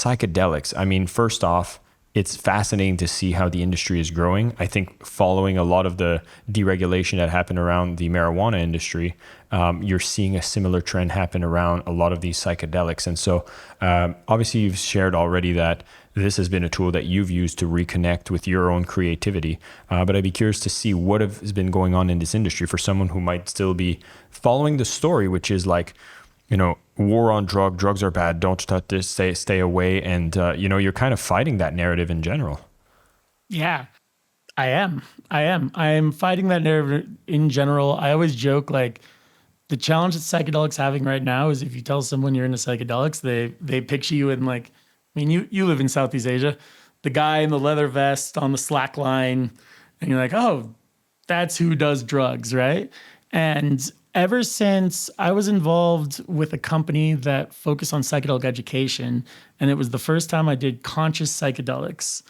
psychedelics, I mean, first off, it's fascinating to see how the industry is growing. I think following a lot of the deregulation that happened around the marijuana industry, you're seeing a similar trend happen around a lot of these psychedelics. And so obviously you've shared already that this has been a tool that you've used to reconnect with your own creativity. But I'd be curious to see what has been going on in this industry for someone who might still be following the story, which is like, war on drugs are bad, don't touch this, stay away. And, you're kind of fighting that narrative in general. Yeah, I am. I am fighting that narrative in general. I always joke, like, the challenge that psychedelics having right now is if you tell someone you're into psychedelics, they picture you in, like, I mean, you live in Southeast Asia, the guy in the leather vest on the slack line, and you're like, oh, that's who does drugs, right? And ever since I was involved with a company that focused on psychedelic education, and it was the first time I did conscious psychedelics.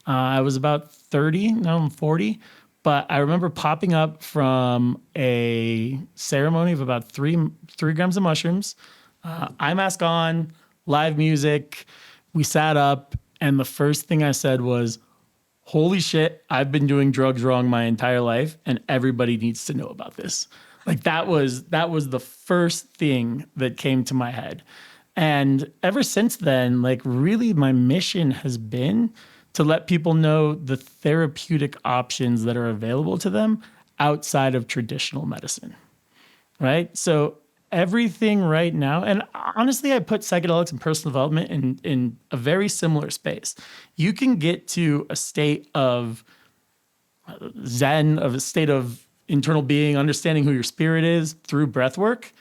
I was about 30, now I'm 40, but I remember popping up from a ceremony of about three grams of mushrooms, eye mask on, live music. We sat up, and the first thing I said was, holy shit, I've been doing drugs wrong my entire life, and everybody needs to know about this. Like that was the first thing that came to my head. And ever since then, like really my mission has been to let people know the therapeutic options that are available to them outside of traditional medicine, right? So everything right now, and honestly, I put psychedelics and personal development in a very similar space. You can get to a state of Zen, of a state of internal being, understanding who your spirit is through breath work,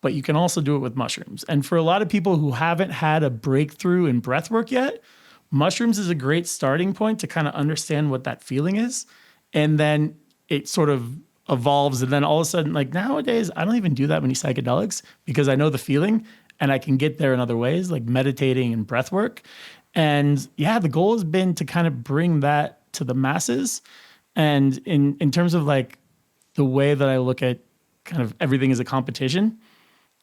but you can also do it with mushrooms. And for a lot of people who haven't had a breakthrough in breath work yet, mushrooms is a great starting point to kind of understand what that feeling is. And then it sort of evolves. And then all of a sudden, like nowadays, I don't even do that many psychedelics because I know the feeling and I can get there in other ways, like meditating and breath work. And yeah, the goal has been to kind of bring that to the masses. And in terms of like the way that I look at kind of everything as a competition,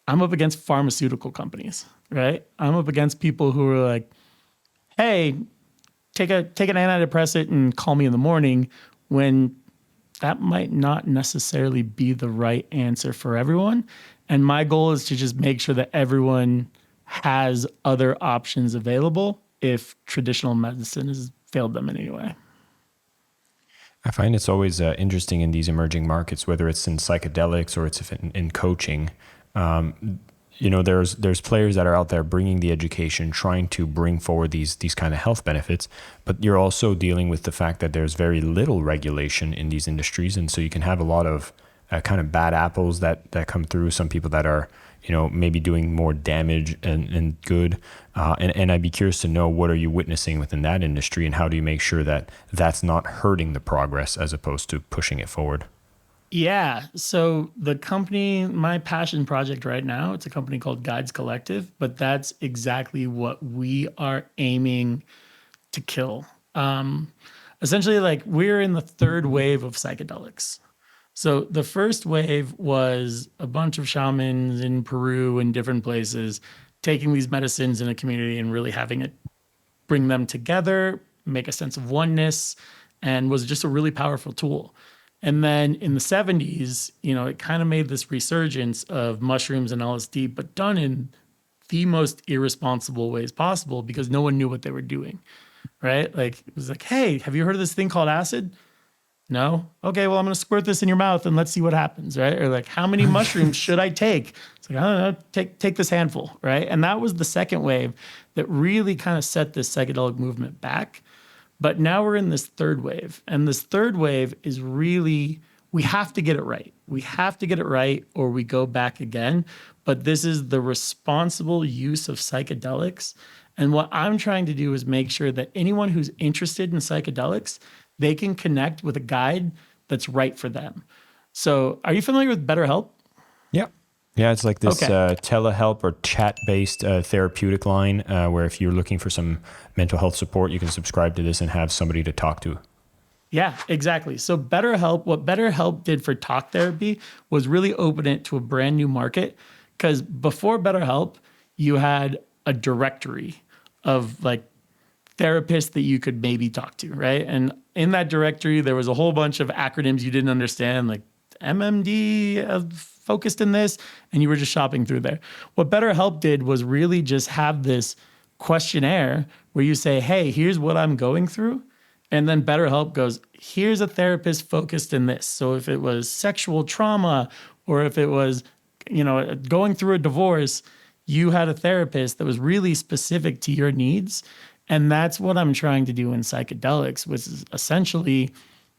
I'm up against pharmaceutical companies, right? I'm up against people who are like, hey, take an antidepressant and call me in the morning, when that might not necessarily be the right answer for everyone. And my goal is to just make sure that everyone has other options available if traditional medicine has failed them in any way. I find it's always interesting in these emerging markets, whether it's in psychedelics or it's in coaching. There's players that are out there bringing the education, trying to bring forward these kind of health benefits, but you're also dealing with the fact that there's very little regulation in these industries, and so you can have a lot of kind of bad apples that come through. Some people that are maybe doing more damage and good. And I'd be curious to know, what are you witnessing within that industry, and how do you make sure that that's not hurting the progress as opposed to pushing it forward? Yeah. So the company, my passion project right now, it's a company called Guides Collective, but that's exactly what we are aiming to kill. Essentially, like we're in the third wave of psychedelics. So the first wave was a bunch of shamans in Peru and different places taking these medicines in a community and really having it bring them together, make a sense of oneness, and was just a really powerful tool. And then in the 70s, it kind of made this resurgence of mushrooms and LSD, but done in the most irresponsible ways possible because no one knew what they were doing, right? Like it was like, hey, have you heard of this thing called acid? No? Okay, well, I'm going to squirt this in your mouth and let's see what happens, right? Or like, how many mushrooms should I take? It's like, I don't know, take this handful, right? And that was the second wave that really kind of set this psychedelic movement back. But now we're in this third wave. And this third wave is really, we have to get it right. We have to get it right or we go back again. But this is the responsible use of psychedelics. And what I'm trying to do is make sure that anyone who's interested in psychedelics, they can connect with a guide that's right for them. So are you familiar with BetterHelp? Yeah. Yeah, it's like this Okay. telehelp or chat-based therapeutic line where if you're looking for some mental health support, you can subscribe to this and have somebody to talk to. Yeah, exactly. So BetterHelp, what BetterHelp did for talk therapy was really open it to a brand new market. Because before BetterHelp, you had a directory of like therapists that you could maybe talk to, right? And in that directory, there was a whole bunch of acronyms you didn't understand, like MMD, focused in this, and you were just shopping through there. What BetterHelp did was really just have this questionnaire where you say, hey, here's what I'm going through. And then BetterHelp goes, here's a therapist focused in this. So if it was sexual trauma or if it was, going through a divorce, you had a therapist that was really specific to your needs. And that's what I'm trying to do in psychedelics, which is essentially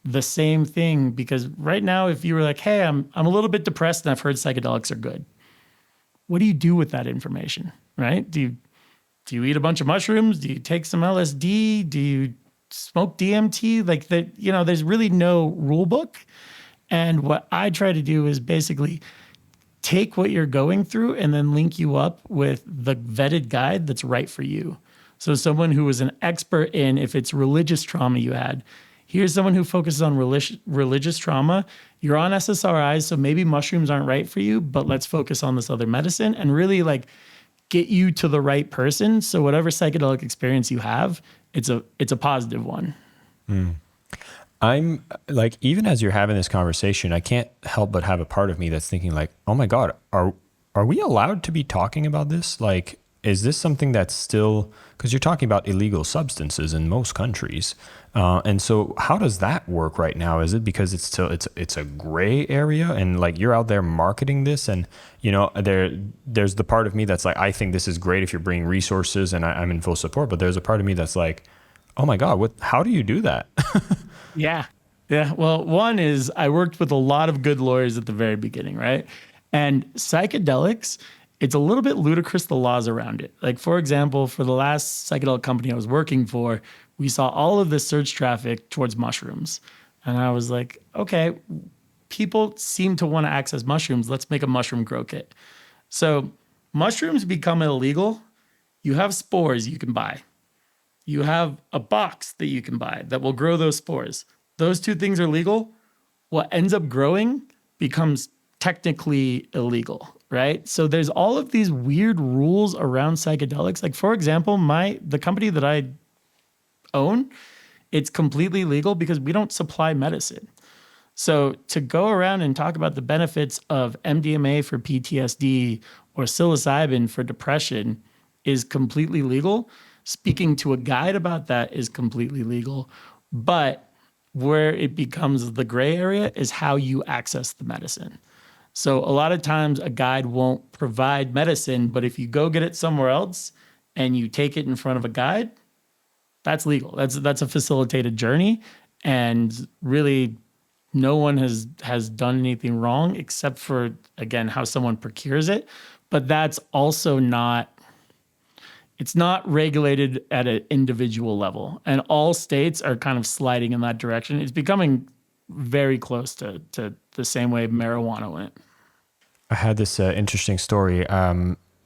the same thing. Because right now, if you were like, hey, I'm a little bit depressed and I've heard psychedelics are good, what do you do with that information, right? Do you eat a bunch of mushrooms? Do you take some LSD? Do you smoke DMT? Like that, there's really no rule book. And what I try to do is basically take what you're going through and then link you up with the vetted guide that's right for you. So someone who is an expert in, if it's religious trauma you had, here's someone who focuses on religious trauma. You're on SSRIs, so maybe mushrooms aren't right for you, but let's focus on this other medicine and really like get you to the right person. So whatever psychedelic experience you have, it's a positive one. I'm like, even as you're having this conversation, I can't help but have a part of me that's thinking like, oh my God, are we allowed to be talking about this? Like, is this something that's still, because you're talking about illegal substances in most countries. And so how does that work right now? Is it because it's still, it's a gray area and like you're out there marketing this and, there's the part of me that's like, I think this is great if you're bringing resources and I'm in full support, but there's a part of me that's like, oh my God, how do you do that? Yeah. Well, one is I worked with a lot of good lawyers at the very beginning, right? And psychedelics, it's a little bit ludicrous, the laws around it. Like, for example, for the last psychedelic company I was working for, we saw all of this search traffic towards mushrooms. And I was like, okay, people seem to want to access mushrooms. Let's make a mushroom grow kit. So mushrooms become illegal. You have spores you can buy. You have a box that you can buy that will grow those spores. Those two things are legal. What ends up growing becomes technically illegal, right? So there's all of these weird rules around psychedelics. Like, for example, the company that I own, it's completely legal because we don't supply medicine. So to go around and talk about the benefits of MDMA for PTSD or psilocybin for depression is completely legal. Speaking to a guide about that is completely legal. But where it becomes the gray area is how you access the medicine. So a lot of times a guide won't provide medicine, but if you go get it somewhere else and you take it in front of a guide, that's legal. That's a facilitated journey. And really no one has done anything wrong except for, again, how someone procures it. But that's also it's not regulated at an individual level. And all states are kind of sliding in that direction. It's becoming very close to the same way marijuana went. I had this interesting story.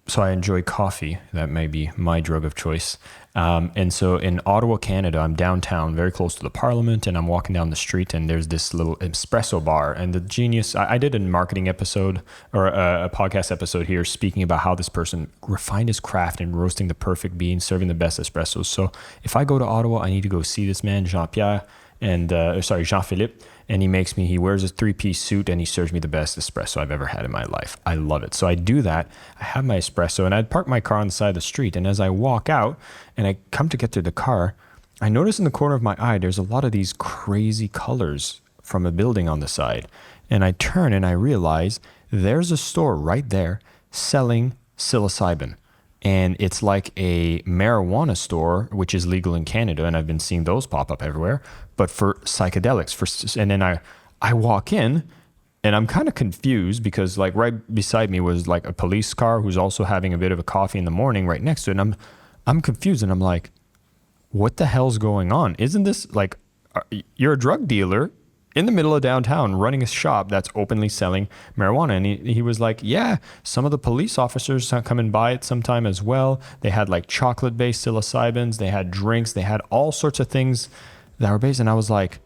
So I enjoy coffee. That may be my drug of choice. And so in Ottawa, Canada, I'm downtown, very close to the Parliament, and I'm walking down the street, and there's this little espresso bar. And the genius, I did a marketing episode or a podcast episode here speaking about how this person refined his craft in roasting the perfect bean, serving the best espressos. So if I go to Ottawa, I need to go see this man, Jean-Philippe, and he wears a 3-piece suit and he serves me the best espresso I've ever had in my life. I love it. So I do that. I have my espresso and I'd park my car on the side of the street. And as I walk out and I come to get to the car, I notice in the corner of my eye, there's a lot of these crazy colors from a building on the side. And I turn and I realize there's a store right there selling psilocybin. And it's like a marijuana store, which is legal in Canada, and I've been seeing those pop up everywhere, but for psychedelics. And then I walk in, and I'm kind of confused because like right beside me was like a police car who's also having a bit of a coffee in the morning right next to it. And I'm confused, and I'm like, what the hell's going on? Isn't this like, you're a drug dealer in the middle of downtown running a shop that's openly selling marijuana. And he was like, yeah, some of the police officers come and buy it sometime as well. They had like chocolate-based psilocybins. They had drinks. They had all sorts of things that were based. And I was like,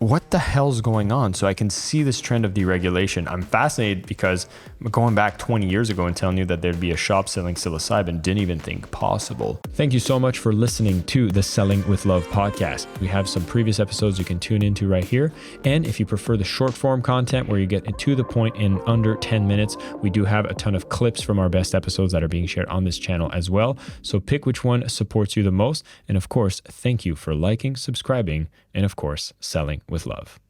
what the hell's going on? So I can see this trend of deregulation. I'm fascinated because going back 20 years ago and telling you that there'd be a shop selling psilocybin, didn't even think possible. Thank you so much for listening to the Selling with Love podcast. We have some previous episodes you can tune into right here. And if you prefer the short form content where you get to the point in under 10 minutes, we do have a ton of clips from our best episodes that are being shared on this channel as well. So pick which one supports you the most. And of course, thank you for liking, subscribing, and of course, selling with love.